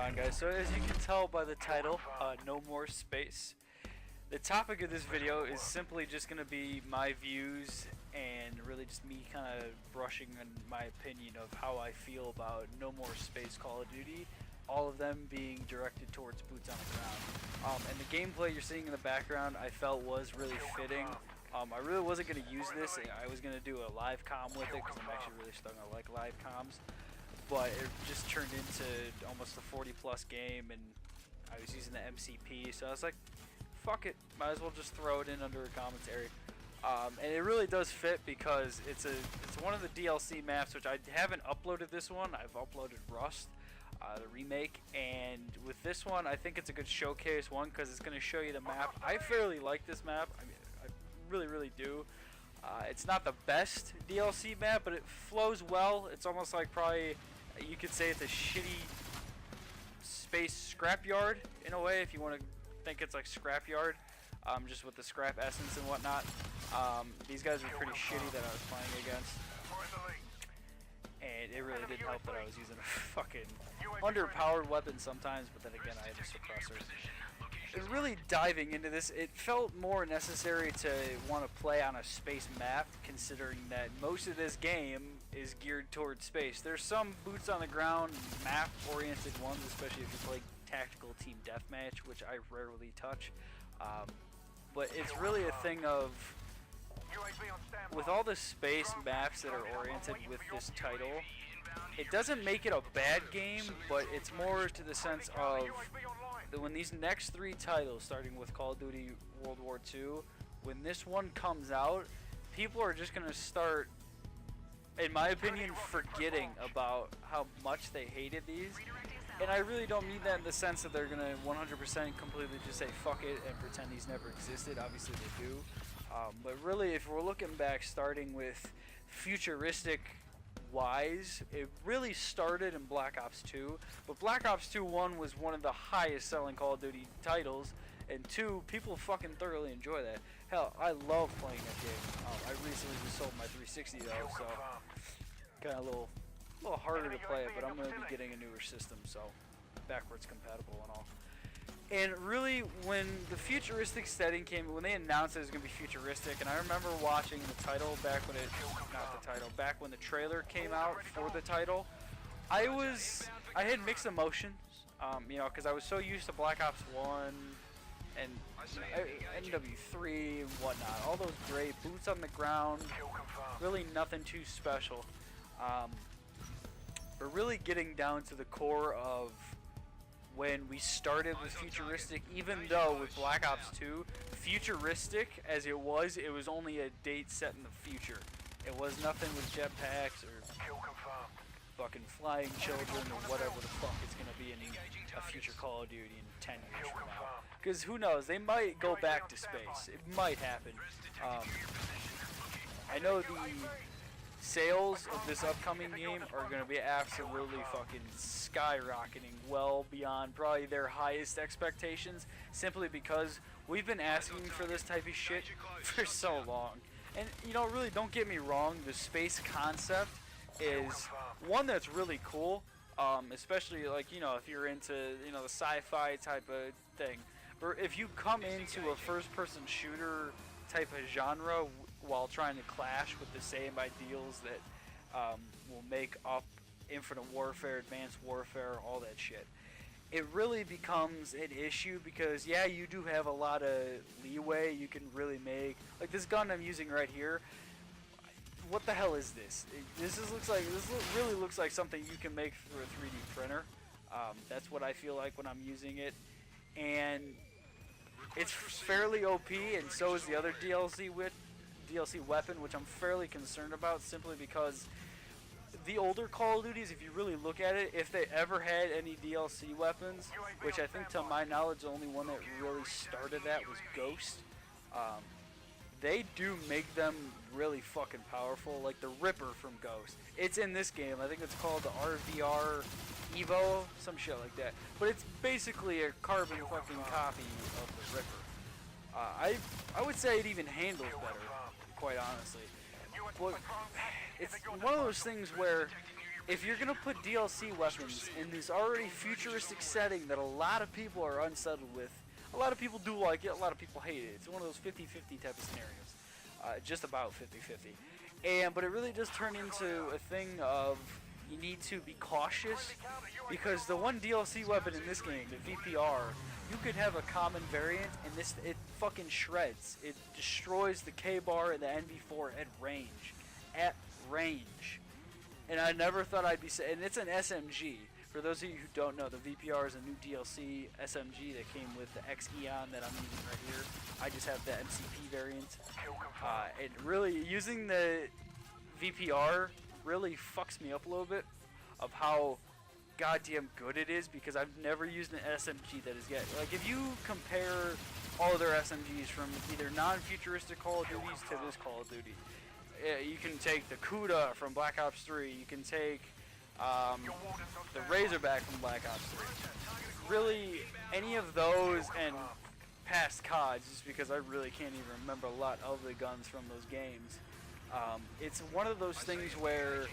on, guys? So as you can tell by the title, No More Space, the topic of this video is simply just going to be my views and really just me kind of brushing on my opinion of how I feel about No More Space Call of Duty, all of them being directed towards boots on the ground. And the gameplay you're seeing in the background I felt was really fitting. I really wasn't going to use this. I was going to do a live comm with it because I'm actually really starting to like live comms. But it just turned into almost a 40+ game, and I was using the MCP, so I was like, fuck it, might as well just throw it in under a commentary. And it really does fit because it's one of the DLC maps, which I haven't uploaded this one. I've uploaded Rust, the remake, and with this one I think it's a good showcase one because it's going to show you the map. I fairly like this map. I mean, I really do. It's not the best DLC map, but it flows well. It's almost like probably you could say it's a shitty space scrapyard in a way, if you want to think it's like scrapyard, just with the scrap essence and whatnot. These guys were pretty shitty that I was playing against, and it really did help that I was using a fucking underpowered weapon sometimes, but then again I had a suppressor. And really diving into this, it felt more necessary to want to play on a space map, considering that most of this game is geared towards space. There's some boots on the ground map oriented ones, especially if you play tactical team deathmatch, which I rarely touch, but it's really a thing of, with all the space maps that are oriented with this title, it doesn't make it a bad game, but it's more to the sense of that when these next 3 titles, starting with Call of Duty World War II, when this one comes out, people are just going to start, in my opinion, forgetting about how much they hated these. And I really don't mean that in the sense that they're going to 100% completely just say fuck it and pretend these never existed. Obviously they do. But really, if we're looking back, starting with futuristic wise, it really started in Black Ops 2, but Black Ops 2 1 was one of the highest selling Call of Duty titles, and 2, people fucking thoroughly enjoy that. Hell, I love playing that game. I recently just sold my 360 though, so kind of a little harder to play it, but I'm going to be getting a newer system, so backwards compatible and all. And really, when the futuristic setting came, when they announced it was going to be futuristic, and I remember watching the title back when back when the trailer came out for the title, I had mixed emotions, you know, because I was so used to Black Ops 1 and NW3 and whatnot, all those great boots on the ground, really nothing too special, but really getting down to the core of when we started with futuristic, even though with Black Ops 2, futuristic as it was only a date set in the future. It was nothing with jetpacks or fucking flying children or whatever the fuck it's going to be in a future Call of Duty in 10 years from now. Because who knows, they might go back to space. It might happen. I know the sales of this upcoming game are going to be absolutely fucking skyrocketing, well beyond probably their highest expectations, simply because we've been asking for this type of shit for so long. And you know, really, don't get me wrong, the space concept is one that's really cool, especially like, you know, if you're into, you know, the sci-fi type of thing. But if you come into a first-person shooter type of genre while trying to clash with the same ideals that will make up Infinite Warfare, Advanced Warfare, all that shit, it really becomes an issue because, yeah, you do have a lot of leeway you can really make. Like this gun I'm using right here, what the hell is this? This really looks like something you can make through a 3D printer. That's what I feel like when I'm using it, and it's fairly OP, and so is the other DLC weapon, which I'm fairly concerned about, simply because the older Call of Duties, if you really look at it, if they ever had any DLC weapons, which I think to my knowledge the only one that really started that was Ghost, they do make them really fucking powerful, like the Ripper from Ghost. It's in this game. I think it's called the RVR Evo, some shit like that. But it's basically a carbon fucking copy of the Ripper. I would say it even handles better, quite honestly. But it's one of those things where if you're gonna put DLC weapons in this already futuristic setting that a lot of people are unsettled with, a lot of people do like it, a lot of people hate it. It's one of those 50-50 type of scenarios, just about 50-50. But it really does turn into a thing of you need to be cautious, because the one DLC weapon in this game, the VPR, you could have a common variant, and it fucking shreds. It destroys the K-bar and the NV4 at range. At range. And I never thought I'd be saying, and it's an SMG. For those of you who don't know, the VPR is a new DLC SMG that came with the X-Eon that I'm using right here. I just have the MCP variant. And really, using the VPR really fucks me up a little bit of how goddamn good it is, because I've never used an SMG that is yet. Like, if you compare all their SMGs from either non-futuristic Call of Duties to this Call of Duty, you can take the Cuda from Black Ops 3, you can take the Razorback from Black Ops 3. Really, any of those and past CODs, just because I really can't even remember a lot of the guns from those games. It's one of those things where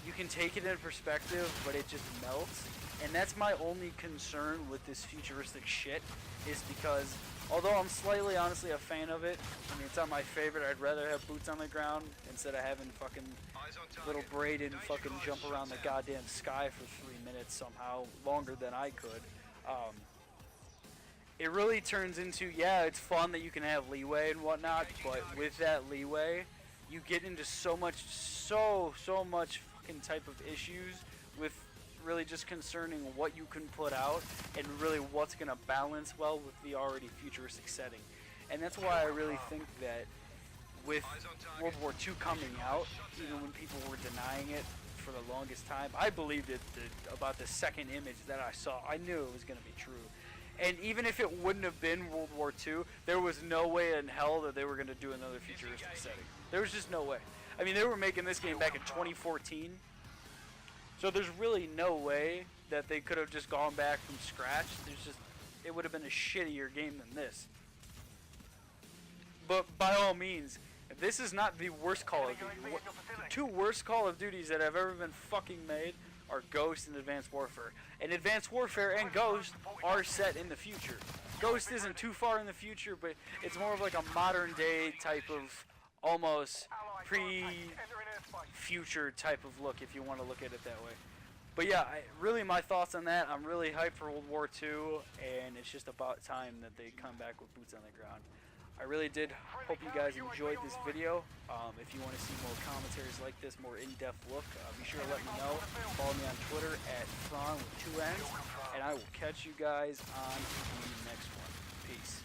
you can take it in perspective, but it just melts. And that's my only concern with this futuristic shit, is because although I'm slightly honestly a fan of it, I mean, it's not my favorite. I'd rather have boots on the ground instead of having fucking little Braden fucking jump around the goddamn sky for 3 minutes somehow, longer than I could. It really turns into, yeah, it's fun that you can have leeway and whatnot, but with that leeway, you get into so much fucking type of issues with really just concerning what you can put out and really what's going to balance well with the already futuristic setting. And that's why I really think that with World War II coming out, even when people were denying it for the longest time, I believed it about the second image that I saw. I knew it was going to be true. And even if it wouldn't have been World War II, there was no way in hell that they were going to do another futuristic setting. There was just no way. I mean, they were making this game back in 2014, so there's really no way that they could have just gone back from scratch. It would have been a shittier game than this. But by all means, this is not the worst Call of Duty. The two worst Call of Duties that have ever been fucking made are Ghost and Advanced Warfare. And Advanced Warfare and Ghost are set in the future. Ghost isn't too far in the future, but it's more of like a modern day type of almost pre-future type of look, if you want to look at it that way. But yeah, really my thoughts on that. I'm really hyped for World War II, and it's just about time that they come back with boots on the ground. I really did hope you guys enjoyed this video. If you want to see more commentaries like this, more in-depth look, be sure to let me know. Follow me on Twitter at Thron with 2 N's, and I will catch you guys on the next one. Peace.